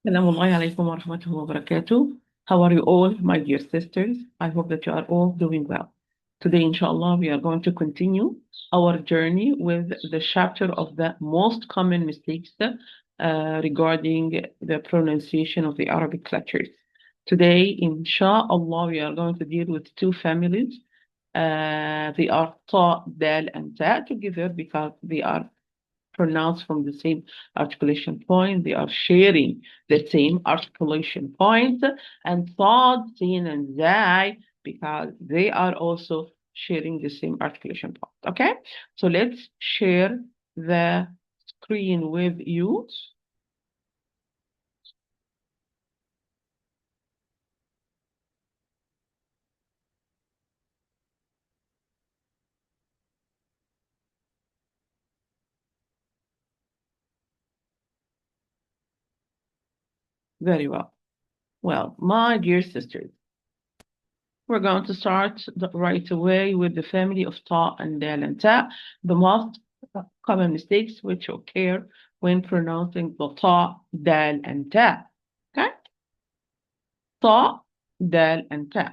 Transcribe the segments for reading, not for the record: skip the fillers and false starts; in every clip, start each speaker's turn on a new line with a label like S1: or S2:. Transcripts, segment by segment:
S1: Assalamu alaikum wa rahmatullahi wa barakatuh. How are you all, my dear sisters? I hope that you are all doing well. Today, inshallah, we are going to continue our journey with the chapter of the most common mistakes regarding the pronunciation of the Arabic letters. Today, inshallah, we are going to deal with two families. They are Ta, Dal, and Ta together because they are pronounced from the same articulation point. They are sharing the same articulation point, and Sad, Sin, and Zai because they are also sharing the same articulation point. Okay, so let's share the screen with you. Very well. Well, my dear sisters, we're going to start right away with the family of Ta and Dal and Ta, the most common mistakes which occur when pronouncing the Ta, Dal, and Ta. Okay? Ta, Dal, and Ta.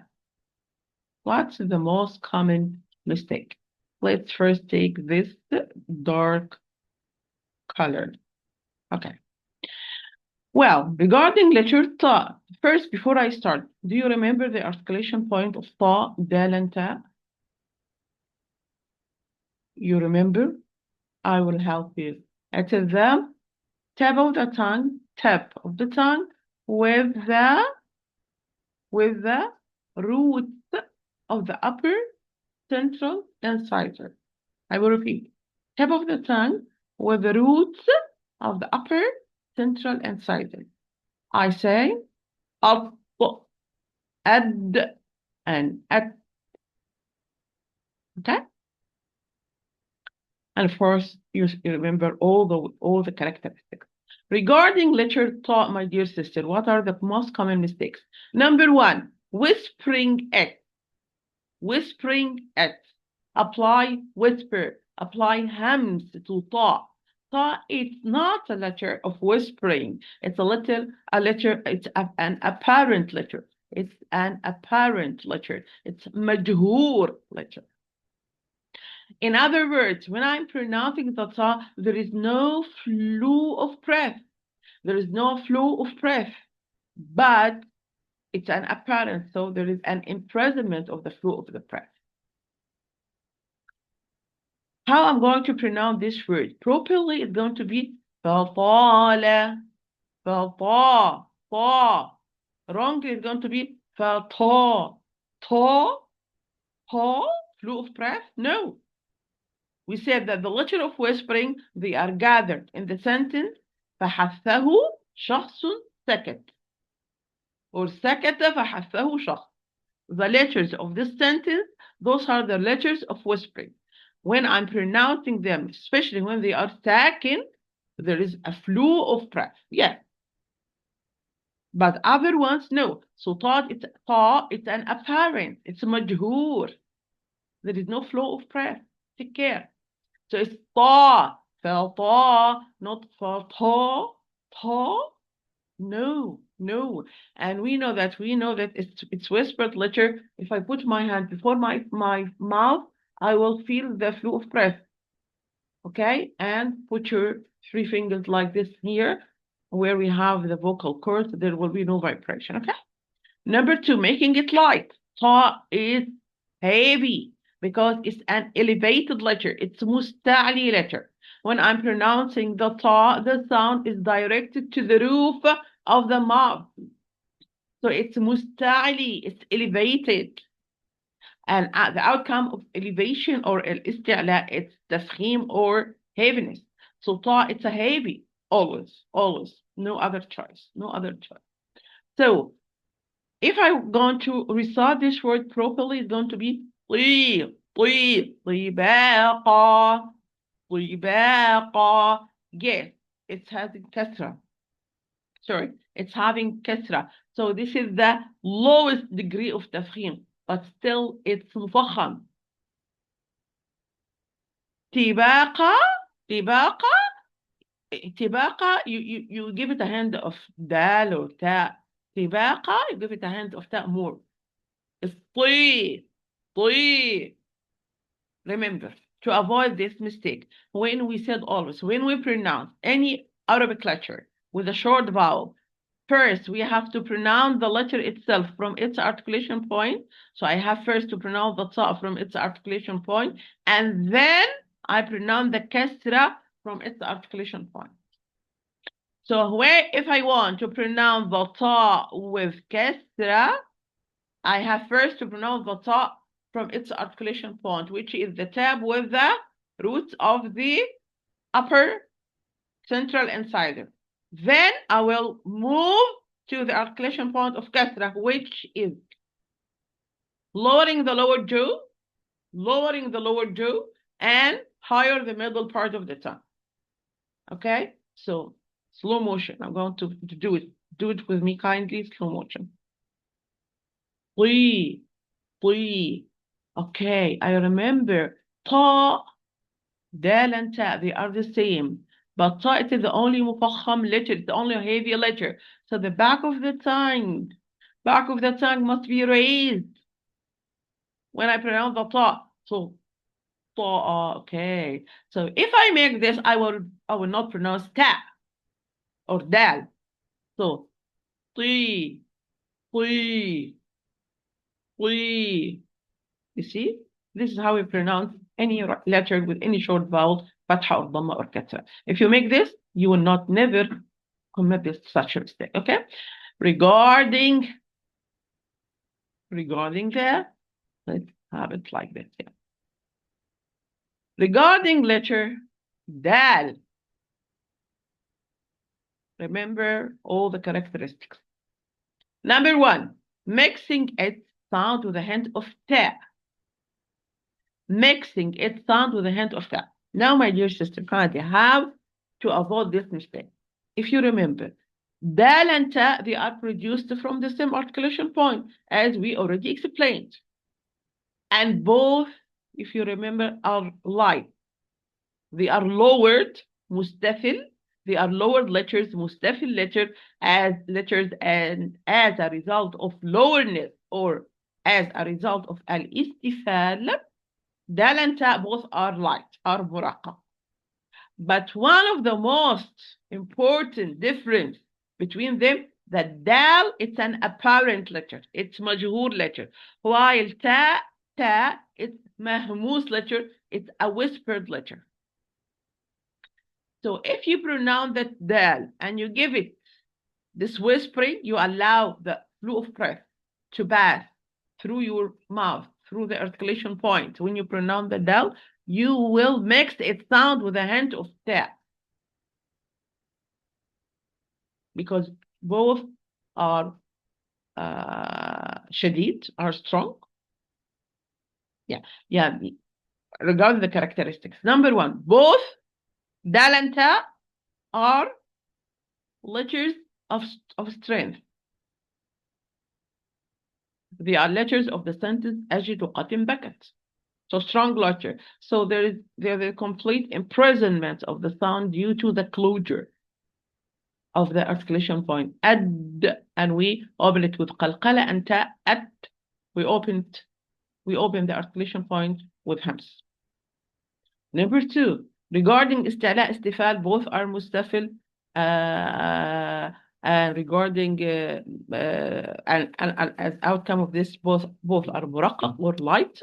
S1: What's the most common mistake? Let's first take this dark color. Okay. Well, regarding letter Ta, first, before I start, do you remember the articulation point of Ta, Dal, and Ta? You remember? I will help you. It is the tip of the tongue, tip of the tongue with the root of the upper, central, incisor. I will repeat. Tip of the tongue with the roots of the upper, central, incisor. I say up, ad, and at. Okay? And of course, you remember all the characteristics. Regarding letter Ta, my dear sister, what are the most common mistakes? Number one, whispering it. Whispering it. Apply whisper. Apply hams to Ta. Ta, it's not a letter of whispering. It's an apparent letter. It's an apparent letter. It's majhur letter. In other words, when I'm pronouncing the ta, there is no flow of breath. There is no flow of breath, but it's an apparent, so there is an imprisonment of the flow of the breath. How I'm going to pronounce this word properly is going to be فَطَالَ فَطَا طَا. Wrongly is going to be فَطَا طَا طَا. Flow of breath? No. We said that the letter of whispering, they are gathered in the sentence فحثه شخص سكت or سكت فحثه شخص. The letters of this sentence, those are the letters of whispering. When I'm pronouncing them, especially when they are sakin, there is a flow of breath. Yeah. But other ones, no. So it's an apparent, it's a majhur. There is no flow of breath. Take care. So it's ta, فَطَا, not فَطَا, ta. No, no. And we know that it's whispered letter. If I put my hand before my mouth, I will feel the flow of breath. Okay? And put your three fingers like this here, where we have the vocal cords, there will be no vibration. Okay? Number two, making it light. Ta is heavy because it's an elevated letter. It's musta'li letter. When I'm pronouncing the ta, the sound is directed to the roof of the mouth. So it's musta'li, it's elevated. And the outcome of elevation or al-isti'la, it's tafkhim or heaviness. So ta, it's a heavy, always, always. No other choice, no other choice. So if I'm going to recite this word properly, it's going to be طباقة طباقة. Yes, it's having kasra. Sorry, it's having kasra. So this is the lowest degree of tafkhim, but still it's مفخم. طباقة طباقة. Tibaqa, you give it a hand of dal or ta. Tibaqa, you give it a hand of ta more. It's طي. طي. Remember, to avoid this mistake, when we said always, when we pronounce any Arabic letter with a short vowel, first we have to pronounce the letter itself from its articulation point. So I have first to pronounce the ta from its articulation point, and then I pronounce the kasra from its articulation point. So where if I want to pronounce the ta with kasra, I have first to pronounce the ta from its articulation point, which is the tab with the roots of the upper central incisor. Then I will move to the articulation point of kasra, which is lowering the lower jaw, and higher the middle part of the tongue. Okay, so slow motion. I'm going to do it. Do it with me kindly, slow motion. طي طي. Okay, I remember ta, dal, and ta, they are the same. But ta, it is the only مفخم letter, it's the only heavy letter. So the back of the tongue must be raised when I pronounce the ta. So ta, okay. So if I make this, I will not pronounce ta or dal. So طي طي طي. You see, this is how we pronounce any letter with any short vowel, fatha or dhamma or kasra. If you make this, you will not never commit this such a mistake. Okay. Regarding the, let's have it like this. Yeah. Regarding letter dal, remember all the characteristics. Number one, mixing its sound with a hint of ta. Mixing its sound with a hint of ta. Now, my dear sister, kindly, how to avoid this mistake? If you remember, dal and ta, they are produced from the same articulation point, as we already explained. And both, if you remember, are light. They are lowered, mustafil. They are lowered letters, mustafil letters, and as a result of lowerness or as a result of al-istifal, dal and ta both are light, are muraqqaq. But one of the most important difference between them, that dal, it's an apparent letter. It's majhur letter. While ta, it's mahmus letter. It's a whispered letter. So if you pronounce that dal and you give it this whispering, you allow the flow of breath to pass through your mouth, through the articulation point. When you pronounce the dal, you will mix its sound with a hint of ta. Because both are shadid, are strong. Yeah. Regarding the characteristics. Number one, both dal and ta are letters of strength. They are letters of the sentence أجد وقتم بكت. So strong letter. So there's a complete imprisonment of the sound due to the closure of the articulation point. Ad, and we open it with qalqala, and ta, at, we open the articulation point with hams. Number two, regarding istila, istifal, both are mustafil. And regarding and as outcome of this, both are muraqqaq or light.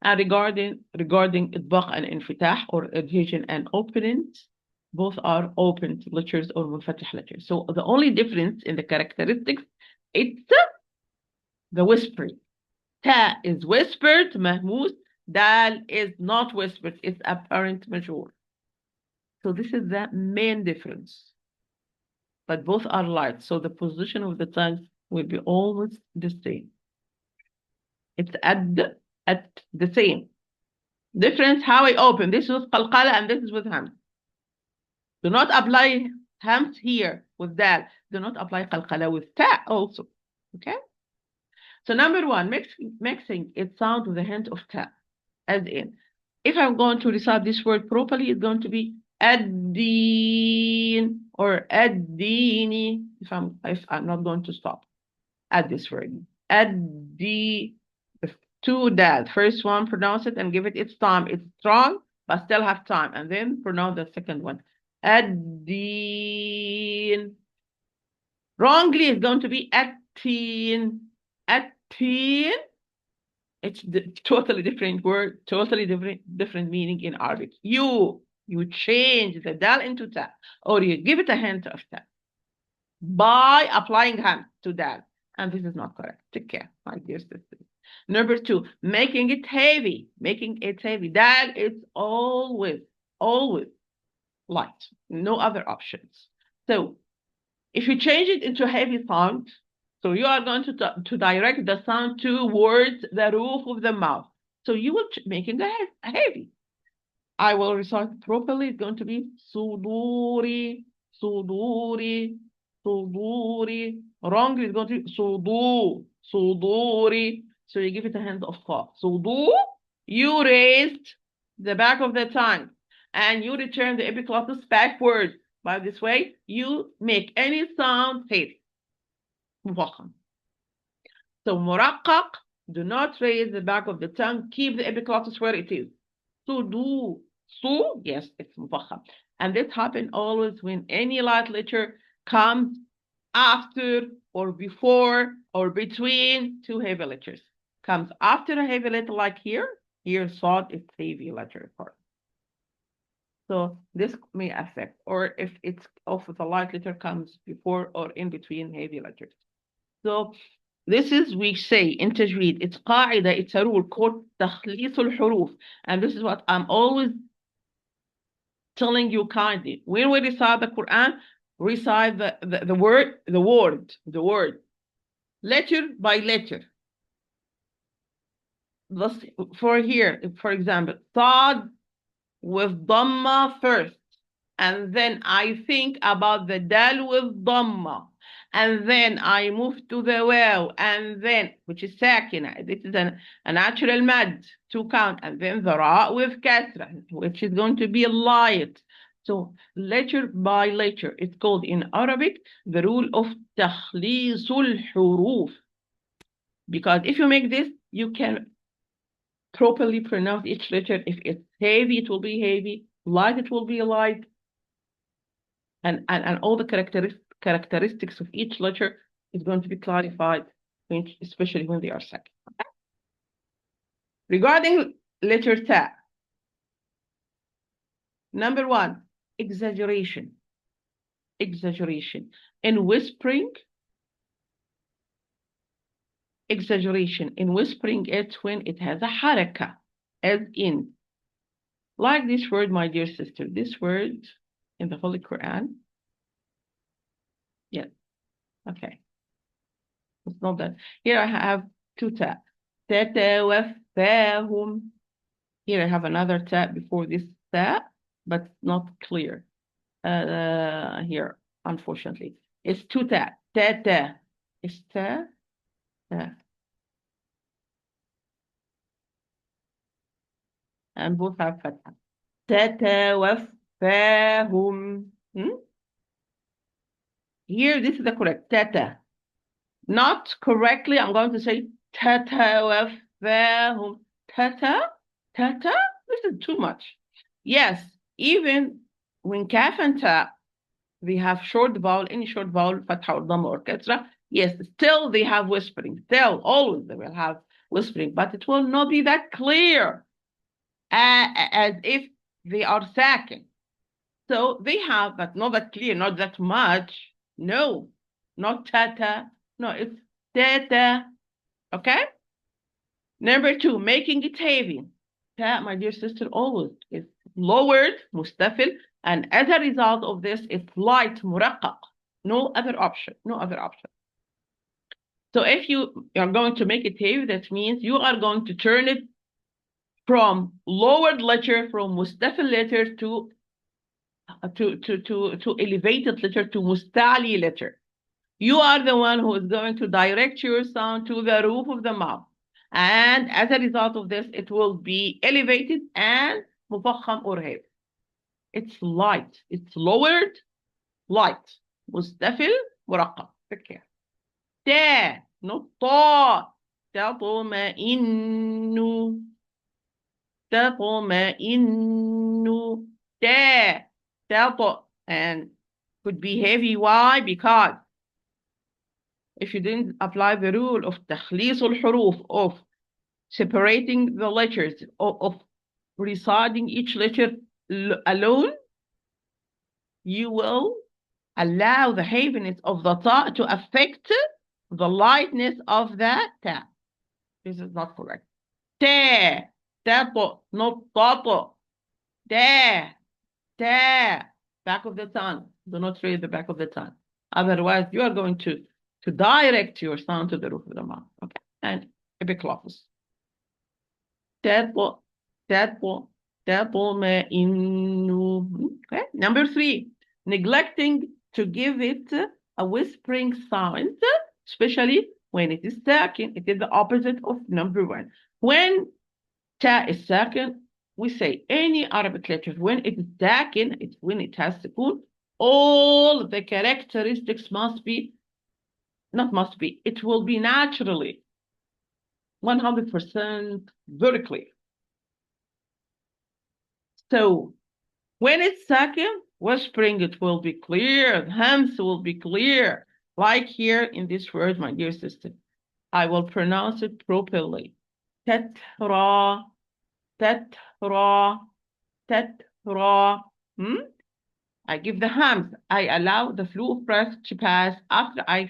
S1: And regarding itbaq and infitah, or adhesion and opening, both are open letters or munfatih letters. So the only difference in the characteristics, it's the whispering. Ta is whispered, mahmus. Dal is not whispered, it's apparent majhur. So this is the main difference. But both are light, so the position of the tongue will be almost the same. It's at the same. Difference how I open. This is with qalqala and this is with hams. Do not apply hams here with dal. Do not apply qalqala with ta also. Okay? So number one, mixing its sound with a hint of ta. As in, if I'm going to recite this word properly, it's going to be الدين or الديني if I'm not going to stop at this word. الدي two dad. First one, pronounce it and give it its time. It's strong, but still have time. And then pronounce the second one. الدين. Wrongly is going to be التين. التين. It's totally different word, totally different meaning in Arabic. You change the dal into ta, or you give it a hint of ta by applying ham to dal, and this is not correct. Take care, my dear sisters. Number two, making it heavy. Making it heavy. Dal is always light. No other options. So if you change it into heavy sound, so you are going to direct the sound towards the roof of the mouth. So you will make it heavy. I will recite properly. It's going to be suduri, suduri, suduri. Wrongly, it's going to be sudu, suduri. So you give it a hand of thought. Sudu, you raised the back of the tongue and you return the epiglottis backward. By this way, you make any sound heavy. مفخم. So مرقق, do not raise the back of the tongue. Keep the epiglottis where it is. So yes, it's مفخم. And this happens always when any light letter comes after or before or between two heavy letters. Comes after a heavy letter like here. Here, thought is heavy letter part. So this may affect, or if it's also the light letter comes before or in between heavy letters. So this is, we say in tajweed, it's قاعدة, it's a rule called تخليص الحروف. And this is what I'm always telling you kindly. When we recite the Quran, recite the word, letter by letter. For here, for example, Sad with Dhamma first. And then I think about the Dal with Dhamma. And then I move to the Waw. And then, which is Sakina. This is a natural mad to count. And then the Ra with Kasra, which is going to be light. So letter by letter. It's called in Arabic the rule of تخليص الحروف. Because if you make this, you can properly pronounce each letter. If it's heavy, it will be heavy. Light, it will be light. And all the characteristics of each letter is going to be clarified, especially when they are second. Okay? Regarding letter ta, number one, exaggeration. Exaggeration. In whispering, exaggeration. In whispering, it's when it has a haraka, as in. Like this word, my dear sister, this word in the Holy Quran. Yes. Okay. It's not that. Here I have two ta. تتوفاهم. Here I have another ta before this ta, but not clear. Here, unfortunately. It's two ta. Ta. It's ta. Ta. And both have fatha. تتوفاهم. Here, this is the correct tata. Not correctly, I'm going to say تتوفاهم. Tata. This is too much. Yes, even when kaf and ta, they have short vowel, any short vowel, fatha or dhamma or kasra. Yes, still they have whispering. Still, always they will have whispering, but it will not be that clear as if they are sakin. So they have, but not that clear, not that much. No, not tata. No, it's tata. Okay? Number two, making it heavy. Ta, my dear sister, always is lowered, mustafil, and as a result of this, it's light, muraqqaq. No other option. No other option. So if you are going to make it heavy, that means you are going to turn it from lowered letter, from mustafil letter to elevated letter, to mustali letter. You are the one who is going to direct your sound to the roof of the mouth. And as a result of this, it will be elevated and mufakham or heavy. It's light. It's lowered, light. مستفل مرقق. Take care. تا not طا. تطمئن تطمئن تا تط and could be heavy. Why? Because if you didn't apply the rule of تخليص الحروف, of separating the letters, of reciting each letter alone, you will allow the heaviness of the ta to affect the lightness of the ta. This is not correct. Ta, tapo, not tapo. Ta, ta, back of the tongue. Do not raise the back of the tongue. Otherwise, you are going to direct your sound to the roof of the mouth. Okay, and epiclophus. Tapo, tapo, tapo me inu. Okay, number 3, neglecting to give it a whispering sound, especially when it is sakin. It is the opposite of number 1. When ta is sakin, we say any Arabic letter, when it is sakin, it's when it has sukun, all the characteristics must be, not must be, it will be naturally 100% very clear. So when it's sakin, whispering, it will be clear, hams will be clear. Like here in this word, my dear sister, I will pronounce it properly. Tetra, tetra, tetra. I give the hams. I allow the flow of breath to pass after I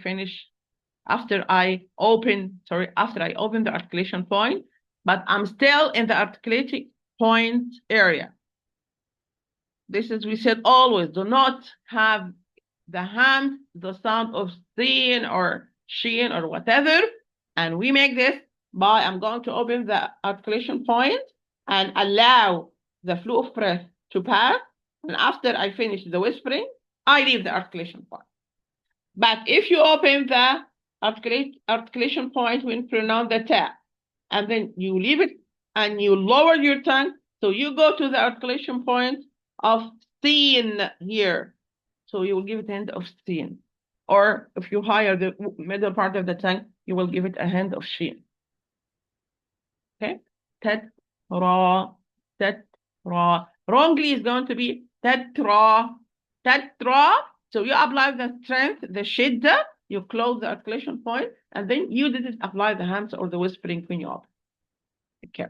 S1: open the articulation point, but I'm still in the articulating point area. This is, we said always, do not have the hams, the sound of sin or shin or whatever. And we make this by, I'm going to open the articulation point and allow the flow of breath to pass. And after I finish the whispering, I leave the articulation point. But if you open the articulation point when you pronounce the ta, and then you leave it and you lower your tongue, so you go to the articulation point of sin here. So you will give it a hand of sin. Or if you higher the middle part of the tongue, you will give it a hand of shin. Okay? Tetra, tetra. Wrongly is going to be tetra, tetra. So you apply the strength, the shidda, you close the articulation point, and then you didn't apply the hams or the whispering when you open. Okay.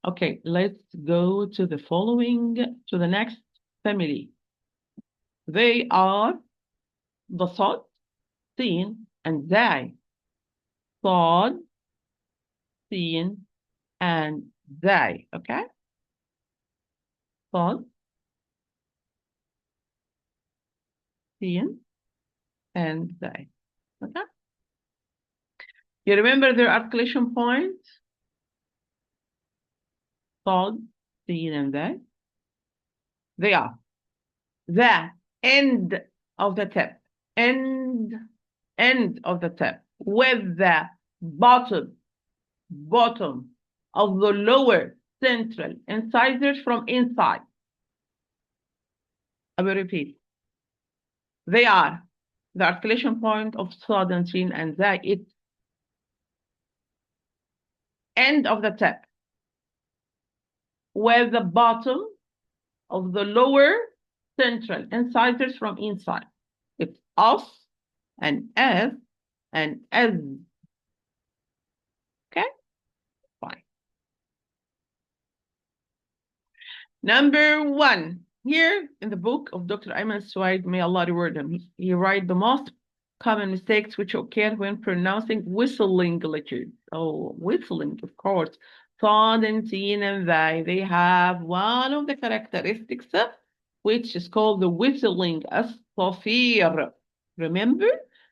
S1: Okay, let's go to the following, to the next family. They are the Sad, Sin, and Zai. Sad, Sin, and Zai, okay? Sad, Sin, and Zai, okay? You remember their articulation points? Sad, Sin, and Zai? They are the end of the tip, end of the tip, with the bottom of the lower central incisors from inside. I will repeat. They are the articulation point of Sad and Sin and Zai. It's end of the tip, with the bottom of the lower central incisors from inside. It's us and as and as. Okay? Fine. Number 1. Here in the book of Dr. Ayman Swaid, may Allah reward him, he writes the most common mistakes which occur when pronouncing whistling letters. Oh, whistling, of course. Sad and Sin and they have one of the characteristics which is called the whistling, as-safir. Remember?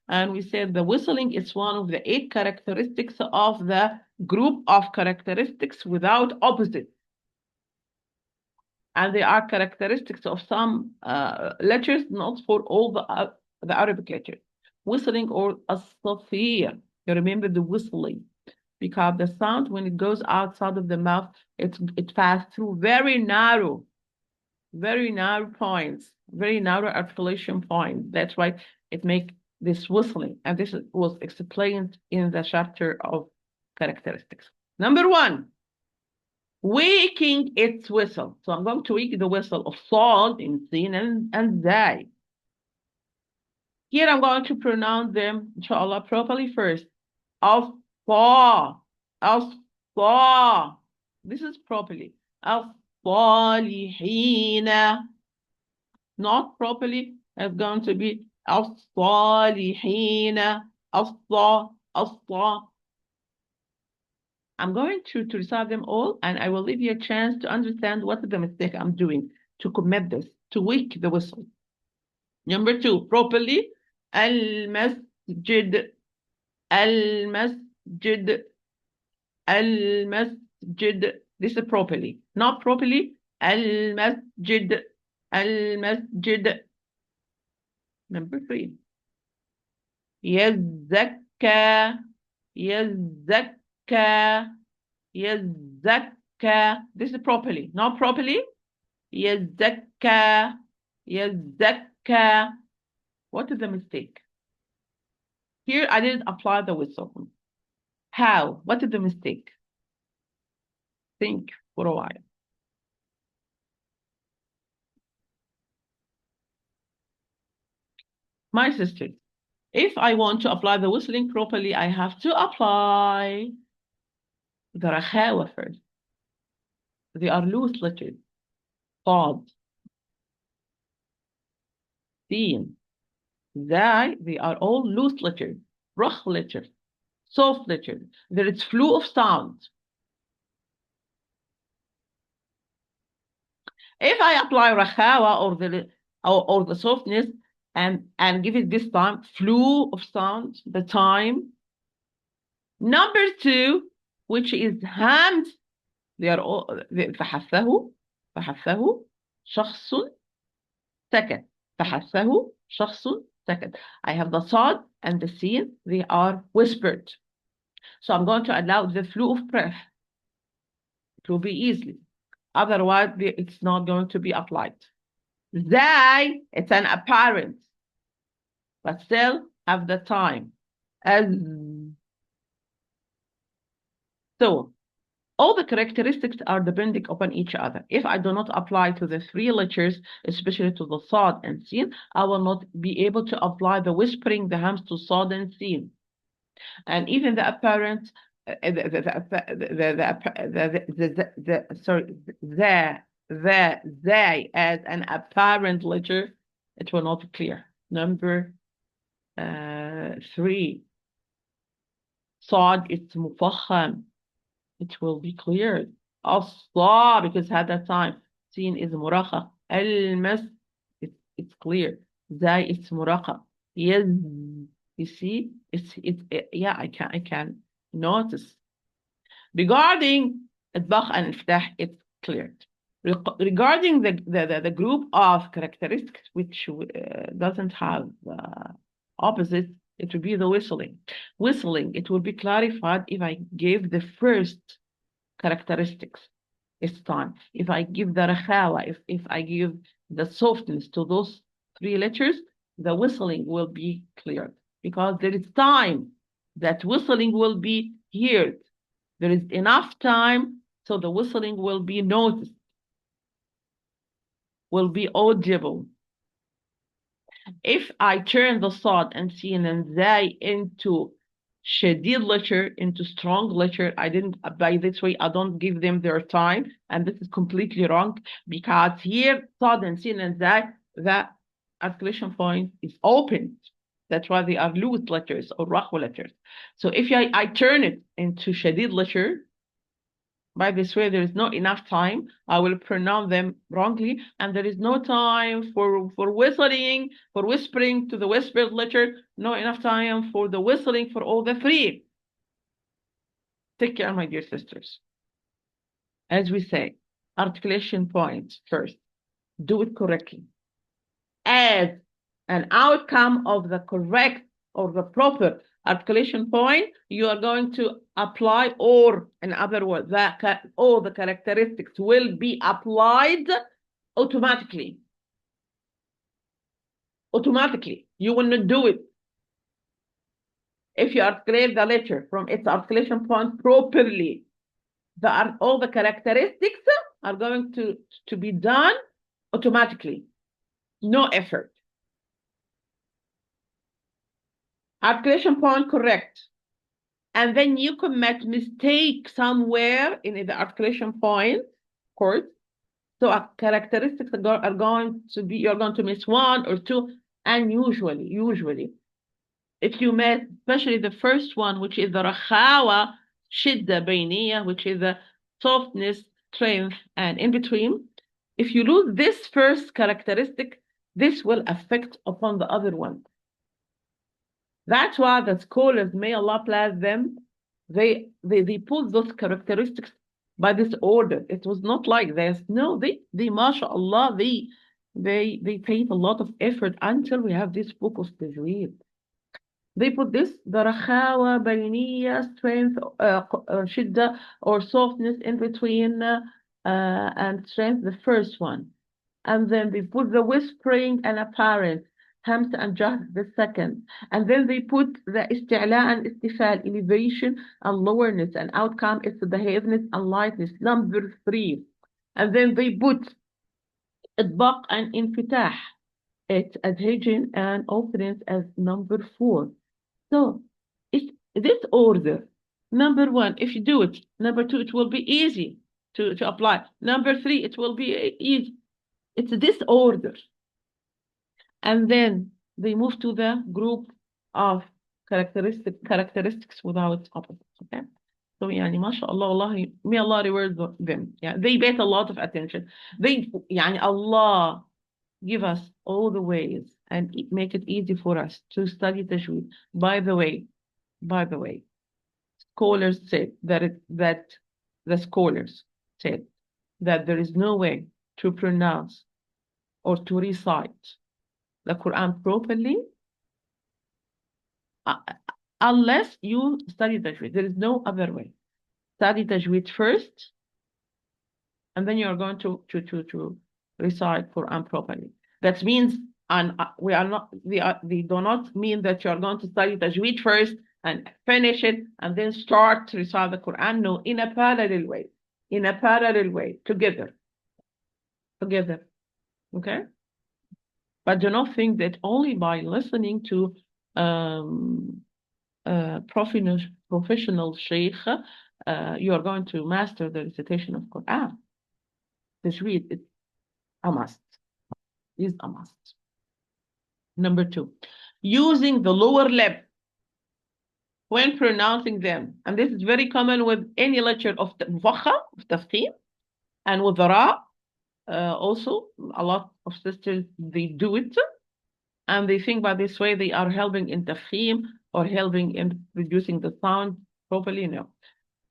S1: And we said the whistling is one of the 8 characteristics of the group of characteristics without opposite. And they are characteristics of some letters, not for all the Arabic letters. Whistling or as-safir. You remember the whistling. because the sound, when it goes outside of the mouth, it passes through very narrow points, very narrow articulation points. That's why it makes this whistling. And this was explained in the chapter of characteristics. Number one, waking its whistle. So I'm going to wake the whistle of Saad in Sin and Zai. Here I'm going to pronounce them, inshallah, properly first. Al-Fa, Al-Fa. This is properly. Al-Salihina. Not properly, it's going to be Al-Salihina. Al-Sa, Al-Sa. I'm going to recite them all, and I will leave you a chance to understand what is the mistake I'm doing to commit this, to wake the whistle. Number two, properly, al-masjid, al-masjid, al-masjid. This is properly. Not properly, al-masjid, al-masjid. Number three, yazakka, yazakka, yazakka. This is properly. Not properly, yazakka, yazakka. What is the mistake? Here I didn't apply the whistle. How? What is the mistake? Think for a while. My sisters, if I want to apply the whistling properly, I have to apply the rakhawa first. They are loose letters. Sad, Sin, Zai, they are all loose letters. Rukh letters, soft letters. There is flow of sound. If I apply rakhawa or the softness and give it this time, flow of sound, the time. Number two, which is hamd, they are all فحثه شخص سكت. فحثه شخص سكت. I have the sad and the sin, they are whispered. So I'm going to allow the flow of breath. It will be easily. Otherwise, it's not going to be applied. Zai, it's an apparent, but still have the time. So all the characteristics are depending upon each other. If I do not apply to the three letters, especially to the Sad and Sin, I will not be able to apply the whispering, the hams to Sad and Sin. And even the apparent, they as an apparent letter, it will not be clear. Number three, Sad, it's mufakham. It will be cleared. As-sa, because at that time, Sin is muraqa. Al-mas, it's clear. Zai, it's muraqa. Yes, you see, yeah, I can notice. Regarding al-bakh and al-ftah, it's cleared. Regarding the group of characteristics which doesn't have opposites, it will be the whistling. Whistling, it will be clarified if I give the first characteristics. It's time. If I give the rakhawa, if I give the softness to those three letters, the whistling will be cleared because there is time that whistling will be heard. There is enough time so the whistling will be noticed, will be audible. If I turn the Sad and Sin and Zai into shadid letter, into strong letter, I didn't, by this way, I don't give them their time. And this is completely wrong because here, Sad and Sin and Zai, the articulation point is opened. That's why they are loose letters or rakhwa letters. So if I turn it into shadid letter, by this way, there is not enough time. I will pronounce them wrongly, and there is no time for whistling, for whispering to the whispered letter. Not enough time for the whistling for all the three. Take care, my dear sisters. As we say, articulation points first. Do it correctly. As an outcome of the correct or the proper articulation point, you are going to apply, or in other words, that all the characteristics will be applied automatically. Automatically. You will not do it. If you articulate the letter from its articulation point properly, all the characteristics are going to be done automatically. No effort. Articulation point correct. And then you commit mistake somewhere in the articulation point, of course. So characteristics are going to be, you're going to miss one or two. And usually, if you miss, especially the first one, which is the rakhawa, shidda, bayniya, which is the softness, strength, and in between, if you lose this first characteristic, this will affect upon the other one. That's why the scholars, may Allah bless them, they put those characteristics by this order. It was not like this. No, they mashallah, they paid a lot of effort until we have this book of tajweed. They put this, the rakhawa, bayniya, strength, shidda, or softness in between, and strength, the first one. And then they put the whispering and apparent, hamza and jah, the second. And then they put the isti'la and istifal, elevation and lowerness, and outcome is the heaviness and lightness, number 3. And then they put idbaq and infitah, its adhesion and openness as number 4. So it's this order. Number 1, if you do it. Number 2, it will be easy to apply. Number 3, it will be easy. It's this order. And then they move to the group of characteristics without opposites. Okay. So yani, mashallah, wallahi, may Allah reward them. Yeah, they paid a lot of attention. Yani, Allah give us all the ways and make it easy for us to study tajweed. By the way, scholars said that the scholars said that there is no way to pronounce or to recite the Quran properly unless you study tajweed. There is no other way. Study tajweed first, and then you are going to recite Quran properly. That means, and we are not, they do not mean that you are going to study tajweed first and finish it and then start to recite the Quran. No, in a parallel way, together. Okay. But do not think that only by listening to professional sheikh, you are going to master the recitation of Quran. Tajweed is a must. Number 2, using the lower lip when pronouncing them. And this is very common with any letter of mufakha, of tafkhim, and with the ra. Also, a lot of sisters, they do it. And they think by this way they are helping in tafkhim or helping in producing the sound properly. No.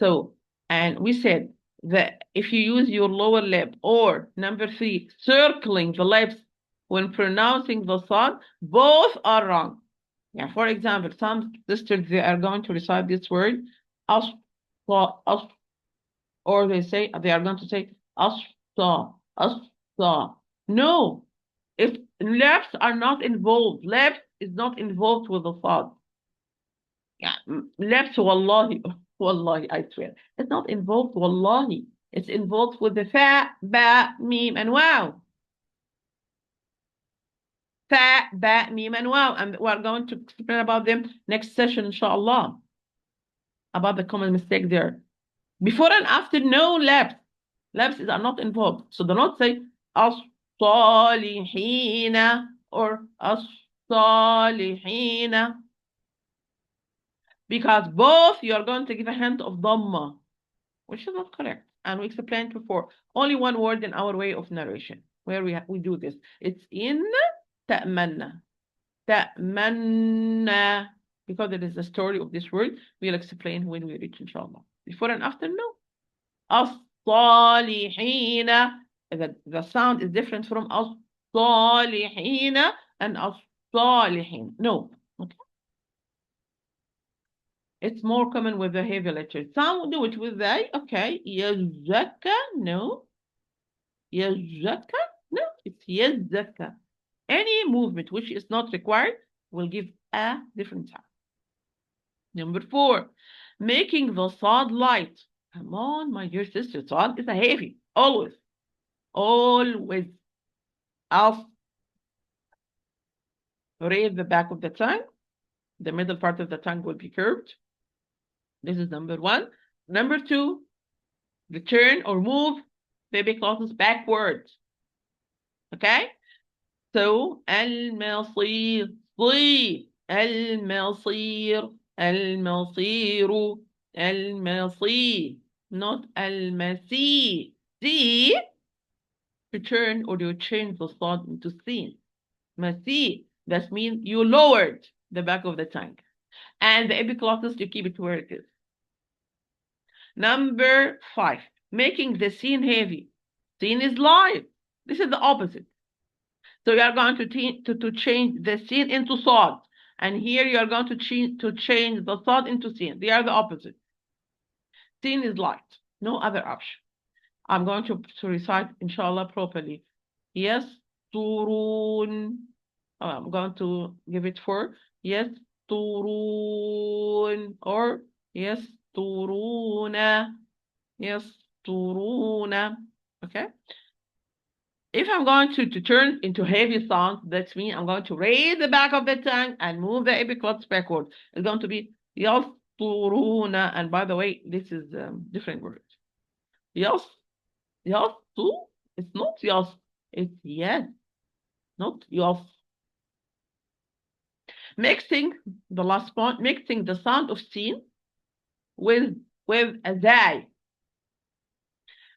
S1: So, and we said that if you use your lower lip, or number 3, circling the lips when pronouncing the sound, both are wrong. Yeah, for example, some sisters, they are going to recite this word, as, or they are going to say, as, no, if lips are not involved, lips is not involved with the sound. Yeah, lips, wallahi, I swear, it's not involved, wallahi. It's involved with the fa, ba, mim, and wow. Fa, ba, mim, and wow. And we're going to explain about them next session, inshallah, about the common mistake there. Before and after, no lips. Lips are not involved. So do not say as-salihina or as-salihina, because both you are going to give a hint of dhamma, which is not correct. And we explained before, only one word in our way of narration where we do this. It's in ta'manna. Ta'manna, because it is the story of this word. We'll explain when we reach, inshallah. Before and after, no. As-salihina, the sound is different from as-salihina and as-salihin. No. Okay. It's more common with the heavy letters. Some do it with they. Okay. Yazaka. No. Yazaka. No. It's yazaka. Any movement which is not required will give a different sound. Number 4, making the sound light. Come on, my dear sister. Sound is a heavy. Always. Always. I'll raise the back of the tongue. The middle part of the tongue will be curved. This is number 1. Number 2, return or move the epiglottis backwards. Okay? So, المصير صي المصير المصير المصير not المسي see return or you change the sound into sin مسي that means you lowered the back of the tongue and the epiglottis you keep it where it is. Number 5, making the sin heavy. Sin is light. This is the opposite. So you are going to change the sin into sod. And here you are going to change the sod into sin. They are the opposite. Sin is light. No other option. I'm going to recite, inshallah, properly. Yes, turun. I'm going to give it 4. Yes, turun. Or yes, turuna. Yes, turuna. Okay. If I'm going to turn into heavy sounds, that means I'm going to raise the back of the tongue and move the epiglottis backward. It's going to be yasturuna. And by the way, this is different word. Yas, yastu. It's not yas. It's yes, not yas. Mixing the last point, mixing the sound of sin with a zay.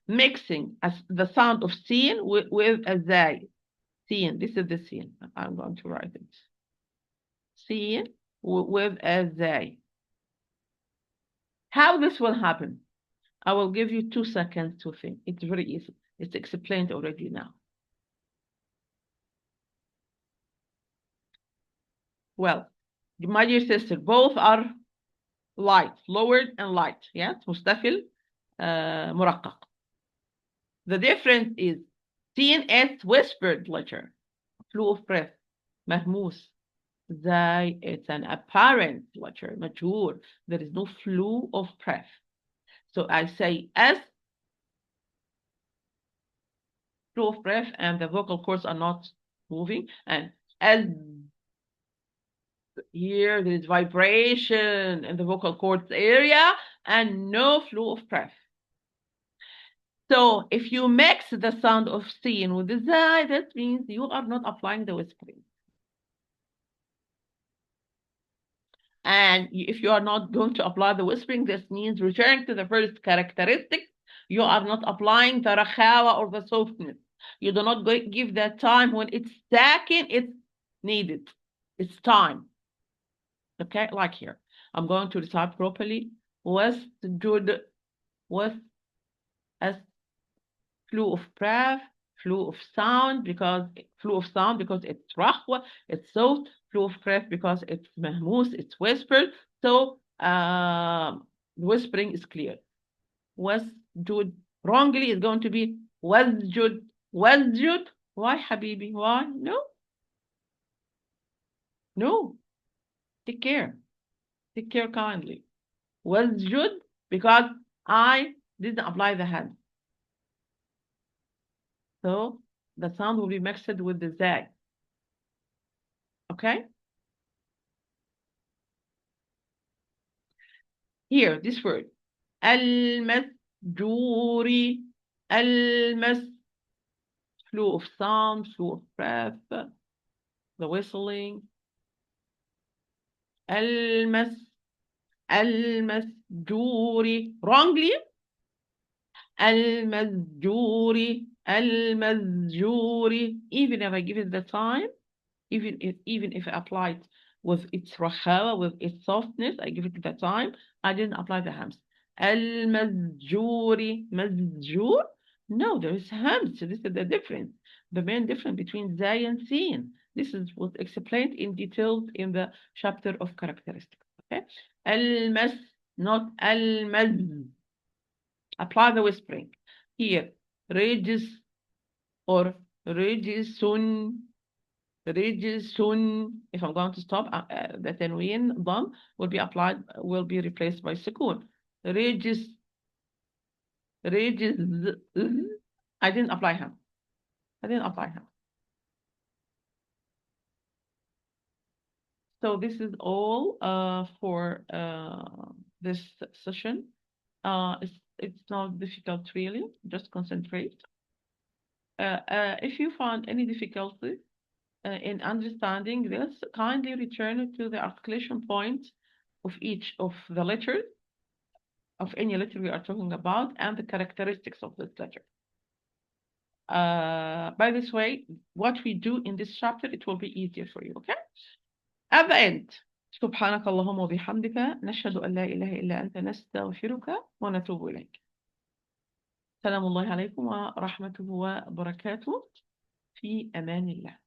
S1: Mixing the sound of sin with a zay. Sin. This is the sin. I'm going to write it. Sin with a zay. How this will happen? I will give you 2 seconds to think. It's very easy. It's explained already now. Well, my dear sister, both are light, lowered and light. Yes, مستفل, مرقق. The difference is sin is whispered letter, flow of breath, مهموس. Zai, it's an apparent letter, mature. There is no flow of breath. So I say S, flow of breath, and the vocal cords are not moving. And as here, there is vibration in the vocal cords area and no flow of breath. So if you mix the sound of sin with the zai, that means you are not applying the whispering. And if you are not going to apply the whispering, this means returning to the first characteristic. You are not applying the rakhawa or the softness. You do not give that time when it's stacking, it's needed. It's time. Okay, like here. I'm going to recite properly. Wasjud, was as flow of breath, flow of sound because it's rahwa, it's soft, flow of breath because it's mahmus, it's whispered. So whispering is clear. Wasjud wrongly is going to be wasjud. Wasjud. Why, Habibi? Why? No. No. Take care. Take care kindly. Wasjud because I didn't apply the hand. So the sound will be mixed with the zag. Okay? Here, this word. Al-masjuri. Al-mas. Flow of sound, flow of breath, the whistling. Al-mas. Al-masjuri. Wrongly. Al-masjuri. Al-masjuri. Even if I give it the time, even if I apply it with its rakhawa, with its softness, I give it the time, I didn't apply the hams. Al-masjuri. Masjur? No, there is hams. So this is the difference. The main difference between zay and sin. This is what explained in detail in the chapter of characteristics. Okay? المس, not المز. Apply the whispering. Here, رجس or رجسٌ, رجسٌ. If I'm going to stop, the tanween done will be applied, will be replaced by sukun. رجس, رجز. I didn't apply him. I didn't apply him. So this is all for this session. It's not difficult really, just concentrate. If you find any difficulty in understanding this, kindly return to the articulation point of each of the letters, of any letter we are talking about, and the characteristics of this letter. By this way, what we do in this chapter, it will be easier for you, okay? At the end, سبحانك اللهم وبحمدك نشهد أن لا إله إلا أنت نستغفرك ونتوب إليك. سلام الله عليكم ورحمته وبركاته. في أمان الله.